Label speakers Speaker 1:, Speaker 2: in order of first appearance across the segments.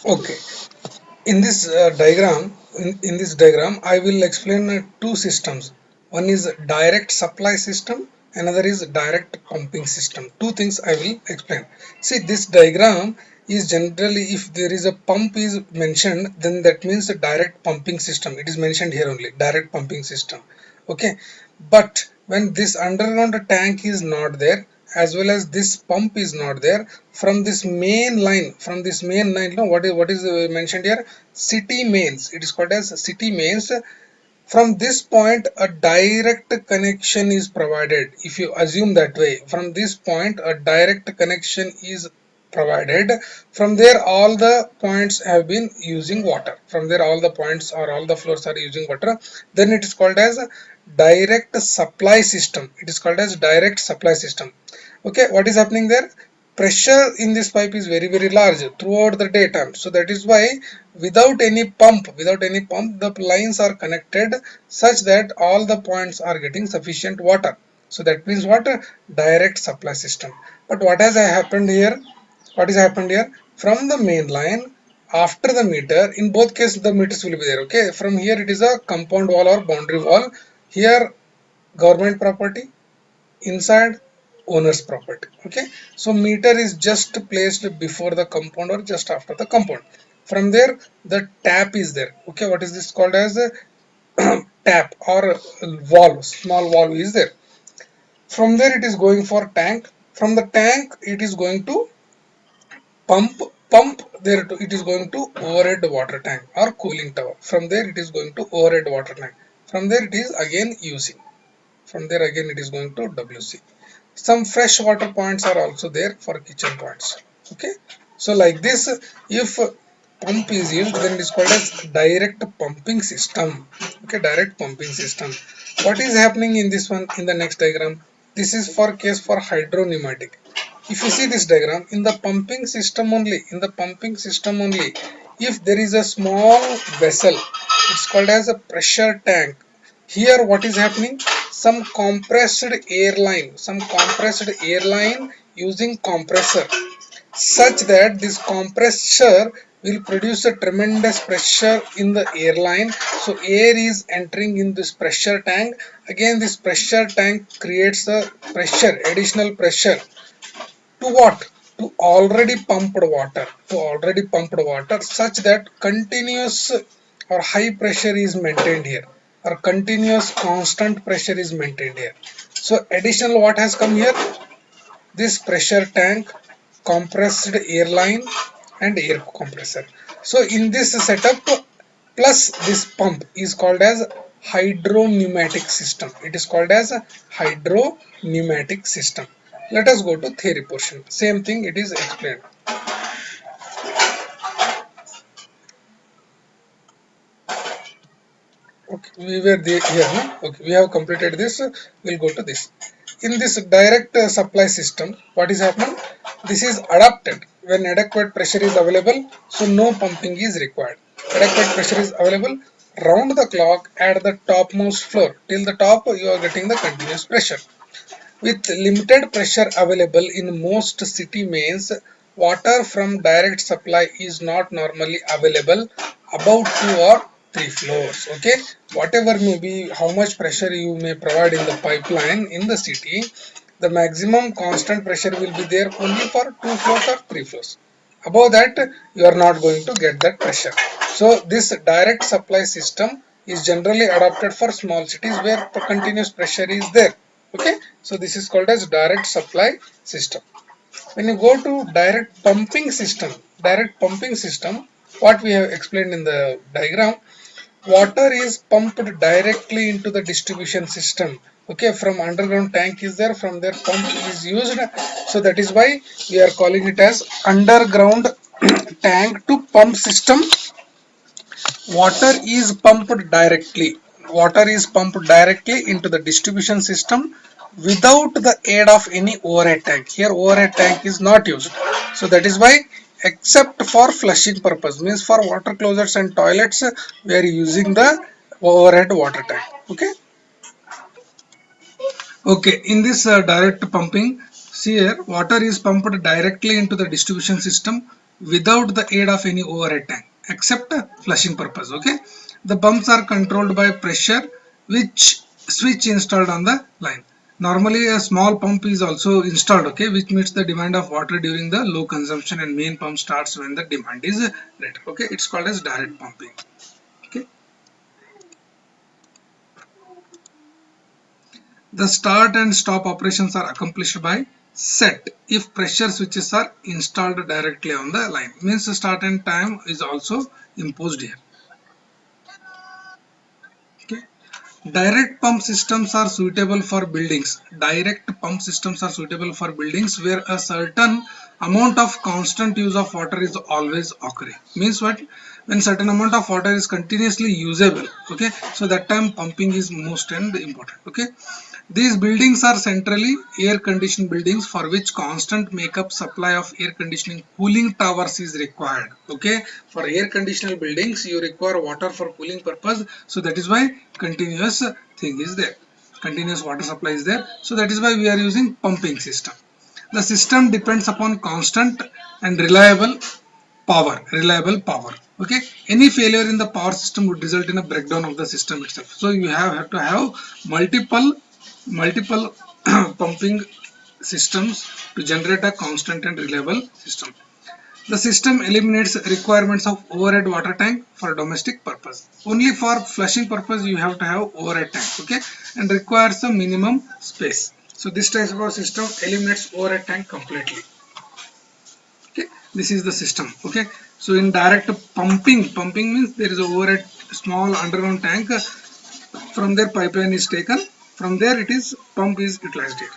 Speaker 1: Okay. In this diagram, I will explain two systems. One is direct supply system, another is direct pumping system. Two things I will explain. See, this diagram is generally, if there is a pump is mentioned, then that means a direct pumping system. It is mentioned here only, direct pumping system. Okay, but when this underground tank is not there, as well as this pump is not there, from this main line, you know, what is mentioned here, city mains, it is called as city mains. From this point a direct connection is provided. If you assume that way, from this point a direct connection is provided. From there all the points have been using water, from there all the points or all the floors are using water, then it is called as direct supply system. It is called as direct supply system. Okay, what is happening there? Pressure in this pipe is very large throughout the daytime, so that is why without any pump the lines are connected such that all the points are getting sufficient water. So that means what? Direct supply system. But what has happened here, from the main line, after the meter, in both cases the meters will be there. Okay, from here it is a compound wall or boundary wall. Here government property, inside owner's property. Okay, so meter is just placed before the compound or just after the compound. From there the tap is there. Okay, what is this called as a tap or valve, small valve is there. From there it is going for tank. From the tank it is going to pump there to, it is going to overhead water tank or cooling tower. From there it is going to overhead water tank. From there it is again using. From there again it is going to WC. Some fresh water points are also there for kitchen points. Okay, so like this, if pump is used, then it is called as direct pumping system. Okay, direct pumping system. What is happening in this one, in the next diagram? This is for case for hydro-pneumatic. If you see this diagram, in the pumping system only, if there is a small vessel, it's called as a pressure tank. Here what is happening? Some compressed airline using compressor, such that this compressor will produce a tremendous pressure in the airline. So air is entering in this pressure tank. Again this pressure tank creates a pressure, additional pressure. To what? To already pumped water such that continuous or high pressure is maintained here, or continuous constant pressure is maintained here. So additional what has come here? This pressure tank, compressed airline and air compressor. So in this setup plus this pump is called as hydro-pneumatic system. It is called as a hydro-pneumatic system. Let us go to theory portion. Same thing it is explained. Okay, we were there here, no? Okay, we have completed this. We'll go to this. In this direct supply system, what is happening? This is adapted when adequate pressure is available, so no pumping is required. Adequate pressure is available round the clock at the topmost floor. Till the top, you are getting the continuous pressure. With limited pressure available in most city mains, water from direct supply is not normally available above 2 or 3 floors. Okay, whatever may be, how much pressure you may provide in the pipeline in the city, the maximum constant pressure will be there only for 2 floors or 3 floors. Above that, you are not going to get that pressure. So this direct supply system is generally adopted for small cities where continuous pressure is there. Okay, so this is called as direct supply system. When you go to direct pumping system, what we have explained in the diagram, water is pumped directly into the distribution system. Okay, from underground tank is there, from there pump is used. So that is why we are calling it as underground tank to pump system. Water is pumped directly into the distribution system without the aid of any overhead tank. Here overhead tank is not used. So that is why, except for flushing purpose, means for water closets and toilets, we are using the overhead water tank. Okay. Okay, in this direct pumping, see here, water is pumped directly into the distribution system without the aid of any overhead tank except flushing purpose. Okay, the pumps are controlled by pressure which switch installed on the line. Normally a small pump is also installed, okay, which meets the demand of water during the low consumption, and main pump starts when the demand is greater. Okay, it's called as direct pumping. Okay, the start and stop operations are accomplished by set if pressure switches are installed directly on the line. Means the start and time is also imposed here. Okay. Direct pump systems are suitable for buildings. Direct pump systems are suitable for buildings where a certain amount of constant use of water is always occurring. Means what? When certain amount of water is continuously usable, okay, so that time pumping is most and important. Okay, these buildings are centrally air conditioned buildings for which constant makeup supply of air conditioning cooling towers is required. Okay, for air conditioned buildings you require water for cooling purpose, so that is why continuous thing is there, continuous water supply is there, so that is why we are using pumping system. The system depends upon constant and reliable power. Okay, any failure in the power system would result in a breakdown of the system itself, so you have to have multiple pumping systems to generate a constant and reliable system. The system eliminates requirements of overhead water tank for domestic purpose. Only for flushing purpose you have to have overhead tank, okay, and requires a minimum space. So this type of system eliminates overhead tank completely. Okay, this is the system. Okay, so in direct pumping means there is a overhead small underground tank. From there pipeline is taken. From there it is pump is utilized here.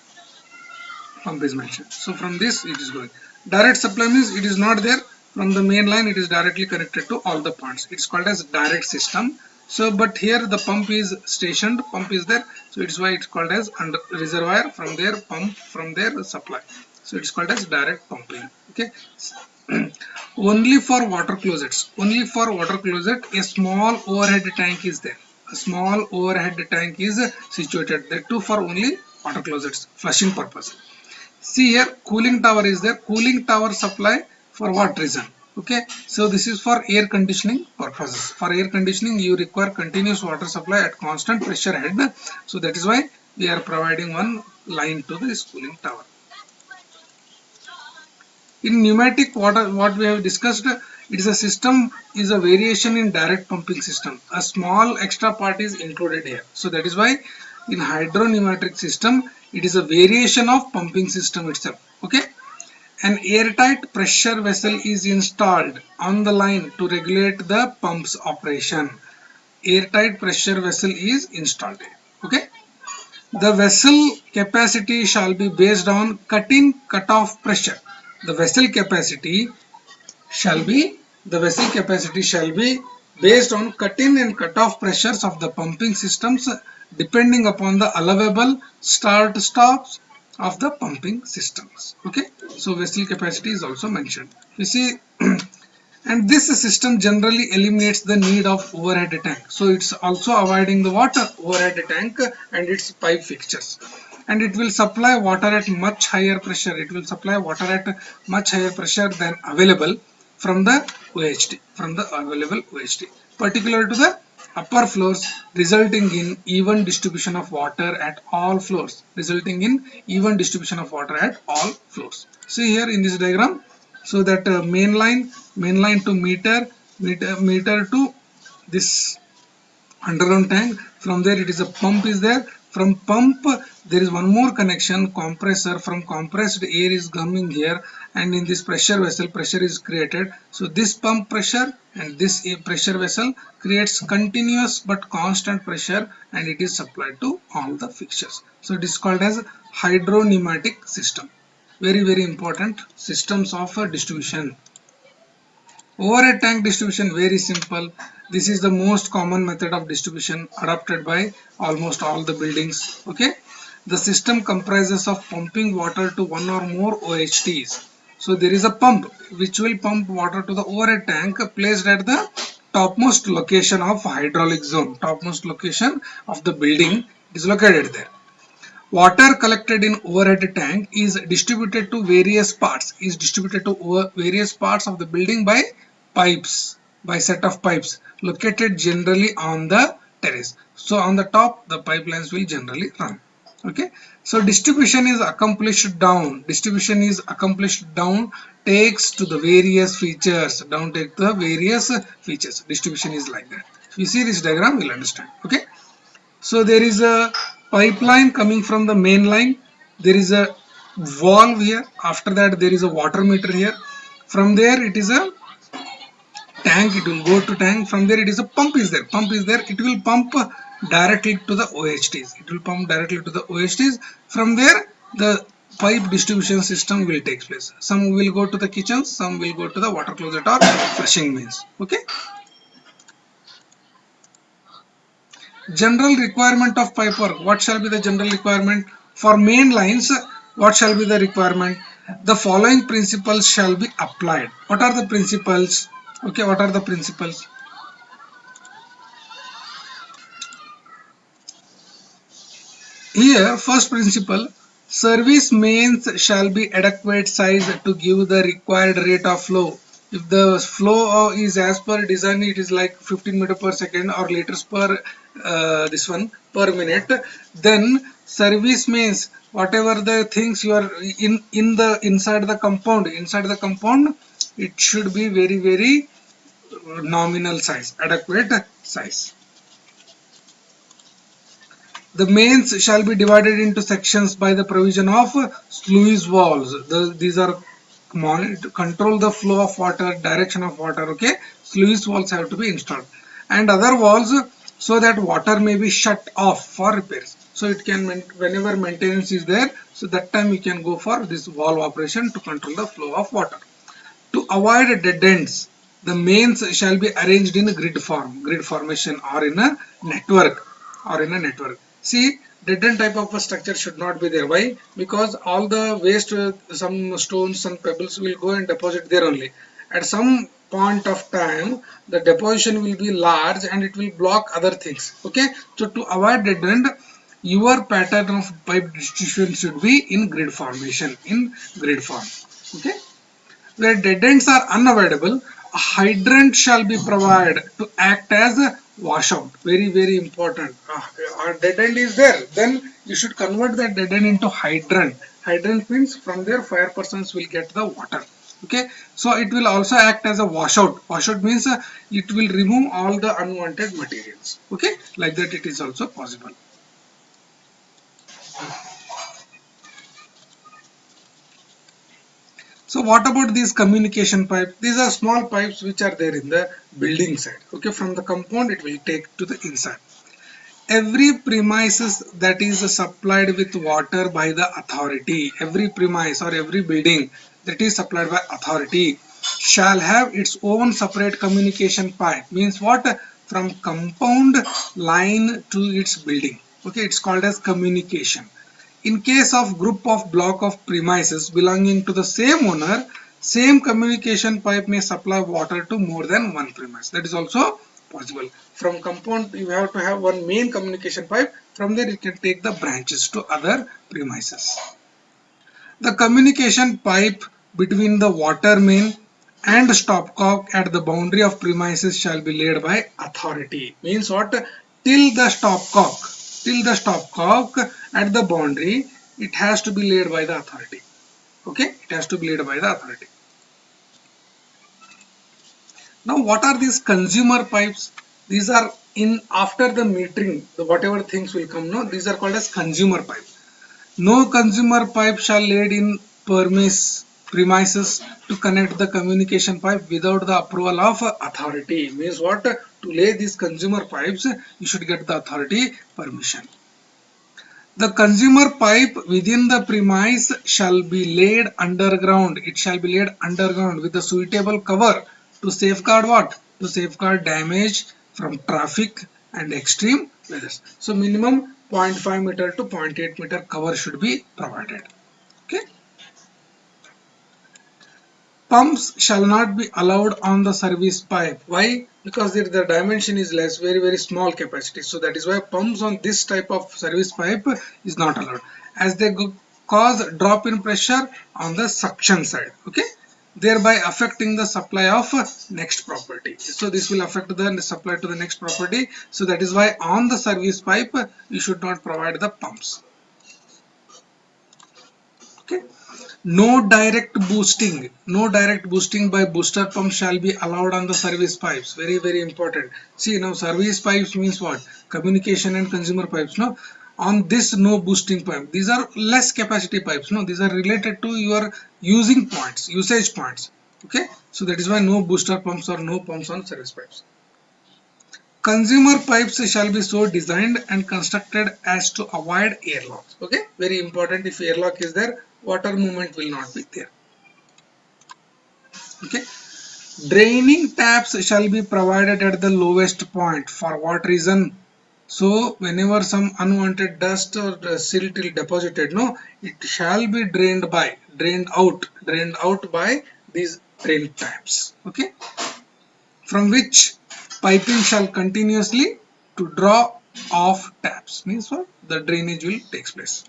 Speaker 1: Pump is mentioned. So from this it is going. Direct supply means it is not there from the main line. It is directly connected to all the points. It's called as direct system. So but here the pump is stationed. Pump is there. So it's why it's called as under reservoir. From there pump. From there supply. So it's called as direct pumping. Okay. Only for water closets. Only for water closet a small overhead tank is there. A small overhead tank is situated there too for only water closets flushing purpose. See here cooling tower is there. Cooling tower supply for what reason? Okay, so this is for air conditioning purposes. For air conditioning you require continuous water supply at constant pressure head. So that is why we are providing one line to this cooling tower. In pneumatic water, what we have discussed, it is a system is a variation in direct pumping system. A small extra part is included here. So that is why in hydropneumatic system, it is a variation of pumping system itself. Okay. An airtight pressure vessel is installed on the line to regulate the pump's operation. Airtight pressure vessel is installed. Okay. The vessel capacity shall be based on cut-in cut-off pressure. The vessel capacity shall be based on cut-in and cut-off pressures of the pumping systems depending upon the allowable start-stops of the pumping systems. Okay, so vessel capacity is also mentioned. You see, and this system generally eliminates the need of overhead tank. So it's also avoiding the water overhead tank and its pipe fixtures. And it will supply water at much higher pressure. It will supply water at much higher pressure than available from the OHT, particular to the upper floors, resulting in even distribution of water at all floors. See here in this diagram, so that main line to meter to this underground tank. From there it is a pump is there. From pump there is one more connection, compressor. From compressed air is coming here, and in this pressure vessel pressure is created. So this pump pressure and this pressure vessel creates continuous but constant pressure, and it is supplied to all the fixtures. So it is called as hydropneumatic system. Very important systems of distribution. Overhead tank distribution, very simple. This is the most common method of distribution adopted by almost all the buildings. Okay, the system comprises of pumping water to one or more OHTs. So there is a pump which will pump water to the overhead tank placed at the topmost location of hydraulic zone. Topmost location of the building is located there. Water collected in overhead tank is distributed to various parts, various parts of the building by pipes, by set of pipes located generally on the terrace. So on the top the pipelines will generally run. Okay, so distribution is accomplished down takes to the various features, down take the various features. Distribution is like that. If you see this diagram, you'll understand. Okay, so there is a pipeline coming from the main line. There is a valve here. After that, there is a water meter here. From there, it is a tank. It will go to tank. From there, it is a pump is there. Pump is there. It will pump directly to the OHTs. It will pump directly to the OHTs. From there, the pipe distribution system will take place. Some will go to the kitchens. Some will go to the water closet or flushing means. Okay. General requirement of pipework. What shall be the general requirement? For main lines, what shall be the requirement? The following principles shall be applied. What are the principles? Okay, what are the principles? Here, first principle, service mains shall be adequate size to give the required rate of flow. If the flow is as per design, it is like 15 meter per second or liters per this one per minute, then service mains, whatever the things you are in the inside the compound, it should be very nominal size, adequate size. The mains shall be divided into sections by the provision of sluice valves. These are control the flow of water, direction of water. Okay, sluice valves have to be installed, and other valves so that water may be shut off for repairs. So it can, whenever maintenance is there, so that time you can go for this valve operation to control the flow of water. To avoid dead ends, the mains shall be arranged in a grid formation or in a network. See, dead end type of a structure should not be there. Why? Because all the waste, some stones, some pebbles will go and deposit there only. At some point of time, the deposition will be large and it will block other things. Okay, so to avoid dead end, your pattern of pipe distribution should be in grid formation, in grid form. Okay. Where dead ends are unavoidable, a hydrant shall be provided to act as a washout. Very important. A dead end is there, then you should convert that dead end into hydrant. Hydrant means from there fire persons will get the water. Okay, so it will also act as a washout. Washout means it will remove all the unwanted materials. Okay, like that it is also possible. So what about these communication pipes? These are small pipes which are there in the building side. Okay, from the compound it will take to the inside. Every premises that is supplied with water by the authority, every premise or every building that is supplied by authority shall have its own separate communication pipe. Means what? From compound line to its building. Okay, it's called as communication. In case of group of block of premises belonging to the same owner, same communication pipe may supply water to more than one premise. That is also possible. From compound, you have to have one main communication pipe. From there, you can take the branches to other premises. The communication pipe between the water main and stopcock at the boundary of premises shall be laid by authority. Means what? Till the stopcock at the boundary, it has to be laid by the authority. Okay, it has to be laid by the authority. Now, what are these consumer pipes? These are in after the metering, the whatever things will come. No, these are called as consumer pipe. No consumer pipe shall laid in premises to connect the communication pipe without the approval of authority. Means what? To lay these consumer pipes, you should get the authority permission. The consumer pipe within the premise shall be laid underground. It shall be laid underground with a suitable cover to safeguard what? To safeguard damage from traffic and extreme weathers. So minimum 0.5 meter to 0.8 meter cover should be provided. Okay. Pumps shall not be allowed on the service pipe. Why? Because the dimension is less, very small capacity. So that is why pumps on this type of service pipe is not allowed, as they cause drop in pressure on the suction side. Okay, thereby affecting the supply of next property. So this will affect the supply to the next property. So that is why on the service pipe you should not provide the pumps. Okay. No direct boosting by booster pump shall be allowed on the service pipes. Very important. See, now service pipes means what? Communication and consumer pipes. No, on this no boosting pipe. These are less capacity pipes. No, these are related to your using points, usage points. Okay, so that is why no booster pumps or no pumps on service pipes. Consumer pipes shall be so designed and constructed as to avoid airlocks. Okay, very important. If airlock is there, water movement will not be there. Okay, draining taps shall be provided at the lowest point. For what reason? So whenever some unwanted dust or silt is deposited, no, it shall be drained out by these drain taps. Okay, from which piping shall continuously to draw off taps, means what? The drainage will take place.